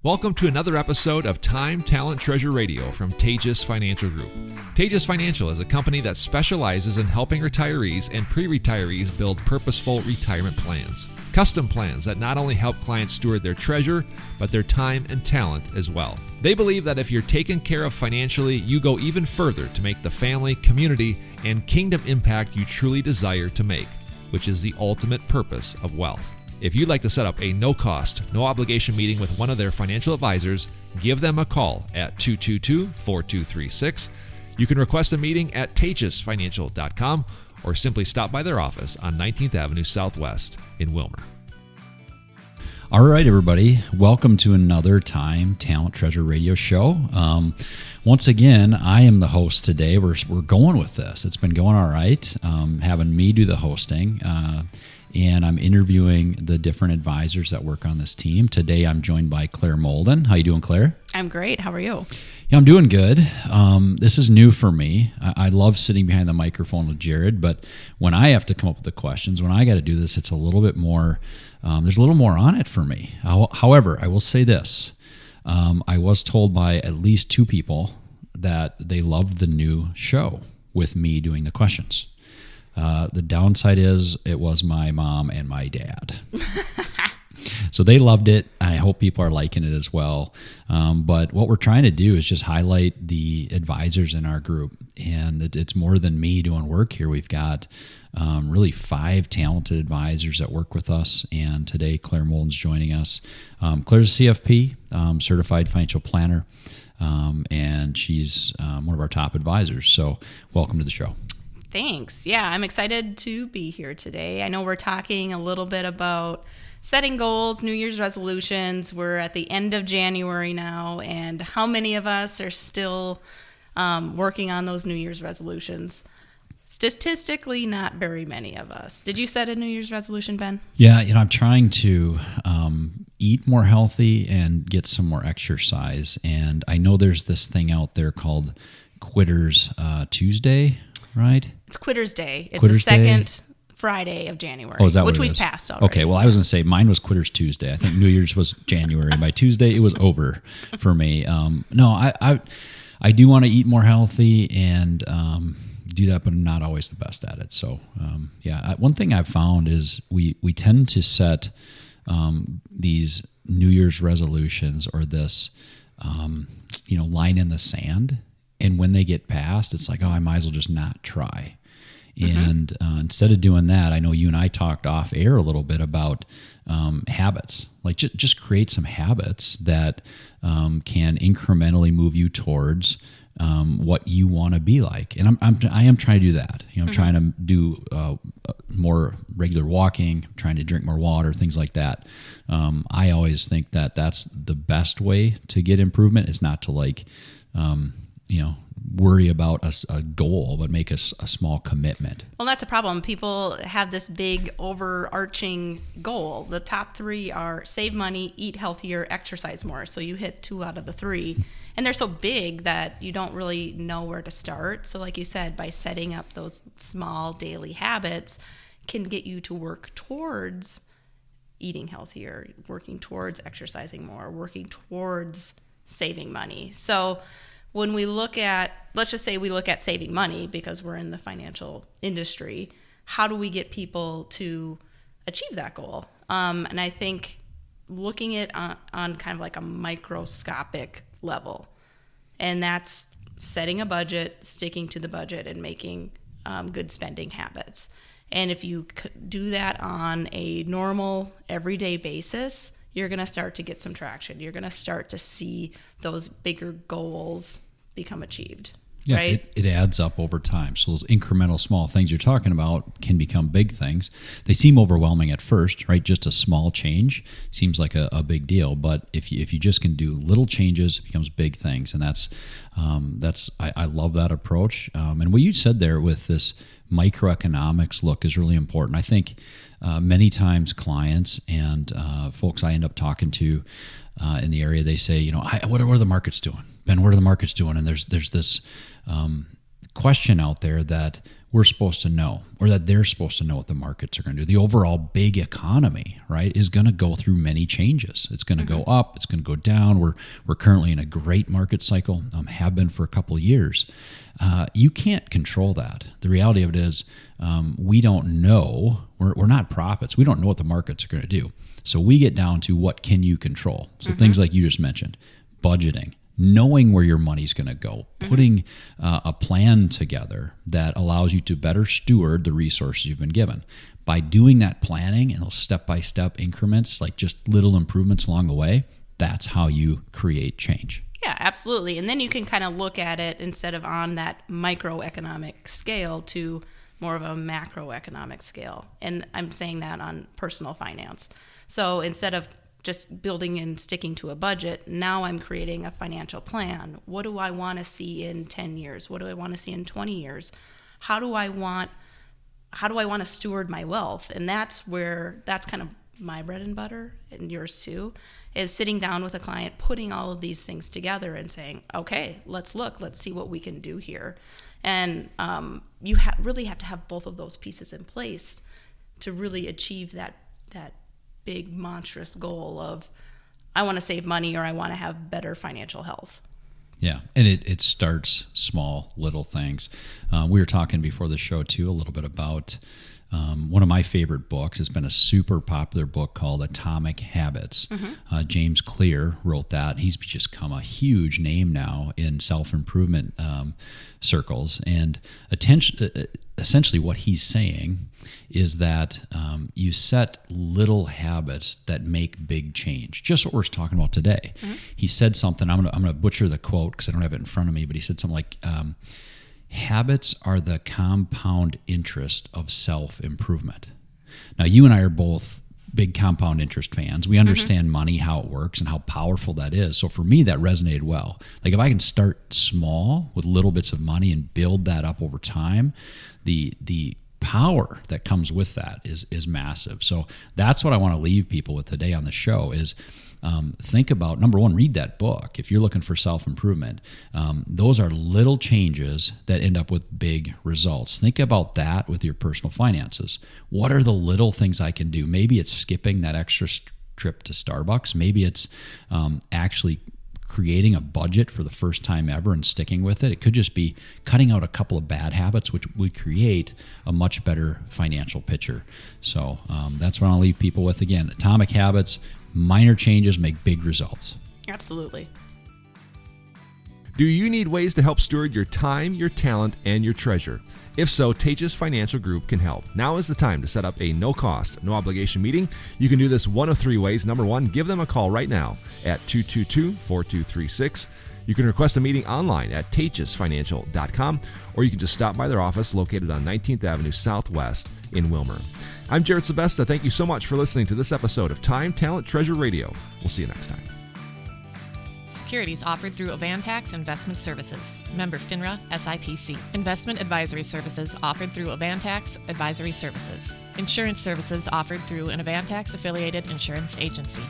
Welcome to another episode of Time, Talent, Treasure Radio from Tejas Financial Group. Tejas Financial is a company that specializes in helping retirees and pre-retirees build purposeful retirement plans. Custom plans that not only help clients steward their treasure, but their time and talent as well. They believe that if you're taken care of financially, you go even further to make the family, community, and kingdom impact you truly desire to make, which is the ultimate purpose of wealth. If you'd like to set up a no-cost, no-obligation meeting with one of their financial advisors, give them a call at 222-4236. You can request a meeting at tejasfinancial.com or simply stop by their office on 19th Avenue Southwest in Wilmer. All right, everybody. Welcome to another Time, Talent, Treasure Radio show. Once again, I am the host today. We're going with this. It's been going all right, having me do the hosting. And I'm interviewing the different advisors that work on this team. Today, I'm joined by Claire Molden. How you doing, Claire? I'm great. How are you? Yeah, I'm doing good. This is new for me. I love sitting behind the microphone with Jared, but when I have to come up with the questions, when I got to do this, it's a little bit more, there's a little more on it for me. However, I will say this. I was told by at least two people that they loved the new show with me doing the questions. The downside is it was my mom and my dad. So they loved it. I hope people are liking it as well. But what we're trying to do is just highlight the advisors in our group. And it's more than me doing work here. We've got really 5 talented advisors that work with us. And today, Claire Molden's joining us. Claire's a CFP, certified financial planner. And she's one of our top advisors. So welcome to the show. Thanks. Yeah, I'm excited to be here today. I know we're talking a little bit about setting goals, New Year's resolutions. We're at the end of January now, and how many of us are still working on those New Year's resolutions? Statistically, not very many of us. Did you set a New Year's resolution, Ben? Yeah, I'm trying to eat more healthy and get some more exercise. And I know there's this thing out there called Quitters Tuesday, right? It's Quitters Day. It's Quitters the second Friday of January, oh, is that which what it we've is? passed already. Okay, well, I was going to say mine was Quitters Tuesday. I think New Year's was January. By Tuesday, it was over for me. No, I do want to eat more healthy and do that, but I'm not always the best at it. So, one thing I've found is we tend to set these New Year's resolutions or this, line in the sand. And when they get passed, it's like, oh, I might as well just not try. And instead of doing that, I know you and I talked off air a little bit about habits. Like just create some habits that can incrementally move you towards what you want to be like. And I am trying to do that. I'm trying to do more regular walking, trying to drink more water, things like that. I always think that that's the best way to get improvement is not to worry about a goal, but make a small commitment. Well, that's a problem. People have this big overarching goal. The top 3 are save money, eat healthier, exercise more. So you hit 2 out of the 3. And they're so big that you don't really know where to start. So like you said, by setting up those small daily habits can get you to work towards eating healthier, working towards exercising more, working towards saving money. So when we look at, let's just say we look at saving money because we're in the financial industry, how do we get people to achieve that goal? And I think looking at on kind of like a microscopic level, and that's setting a budget, sticking to the budget, and making good spending habits. And if you do that on a normal, everyday basis, you're going to start to get some traction. You're going to start to see those bigger goals become achieved. Yeah, right? It adds up over time. So those incremental small things you're talking about can become big things. They seem overwhelming at first, right? Just a small change seems like a big deal. But if you just can do little changes, it becomes big things. And I love that approach. And what you said there with this microeconomics look is really important. I think many times clients and folks I end up talking to in the area, they say, what are the markets doing? Ben, what are the markets doing? And there's this question out there that we're supposed to know, or that they're supposed to know what the markets are going to do. The overall big economy, right, is going to go through many changes. It's going to go up. It's going to go down. We're currently in a great market cycle, have been for a couple of years. You can't control that. The reality of it is we don't know. We're not prophets. We don't know what the markets are going to do. So we get down to what can you control. So things like you just mentioned, budgeting, knowing where your money's going to go, putting a plan together that allows you to better steward the resources you've been given. By doing that planning and those step-by-step increments, like just little improvements along the way, that's how you create change. Yeah, absolutely. And then you can kind of look at it instead of on that microeconomic scale to more of a macroeconomic scale. And I'm saying that on personal finance. So instead of just building and sticking to a budget, now I'm creating a financial plan. What do I want to see in 10 years? What do I want to see in 20 years? How do I want to steward my wealth? And that's kind of my bread and butter, and yours too, is sitting down with a client, putting all of these things together and saying, okay, let's see what we can do here. And you really have to have both of those pieces in place to really achieve that big monstrous goal of I want to save money or I want to have better financial health. Yeah, and it starts small, little things. We were talking before the show too a little bit about one of my favorite books. It's been a super popular book called Atomic Habits. James Clear wrote that. He's just become a huge name now in self-improvement circles. And essentially what he's saying is that you set little habits that make big change. Just what we're talking about today. He said something, I'm gonna butcher the quote because I don't have it in front of me, but he said something like, habits are the compound interest of self-improvement. Now, you and I are both big compound interest fans. We understand money, how it works, and how powerful that is. So for me, that resonated well. Like if I can start small with little bits of money and build that up over time, the power that comes with that is massive. So that's what I want to leave people with today on the show is think about, number one, read that book. If you're looking for self-improvement, those are little changes that end up with big results. Think about that with your personal finances. What are the little things I can do? Maybe it's skipping that extra trip to Starbucks. Maybe it's actually creating a budget for the first time ever and sticking with it. It could just be cutting out a couple of bad habits, which would create a much better financial picture. So that's what I'll leave people with. Again, Atomic Habits, minor changes make big results. Absolutely. Do you need ways to help steward your time, your talent, and your treasure? If so, Tejas Financial Group can help. Now is the time to set up a no-cost, no-obligation meeting. You can do this one of three ways. Number one, give them a call right now at 222-4236. You can request a meeting online at tejasfinancial.com, or you can just stop by their office located on 19th Avenue Southwest in Wilmer. I'm Jared Sebesta. Thank you so much for listening to this episode of Time, Talent, Treasure Radio. We'll see you next time. Securities offered through Avantax Investment Services. Member FINRA SIPC. Investment advisory services offered through Avantax Advisory Services. Insurance services offered through an Avantax affiliated insurance agency.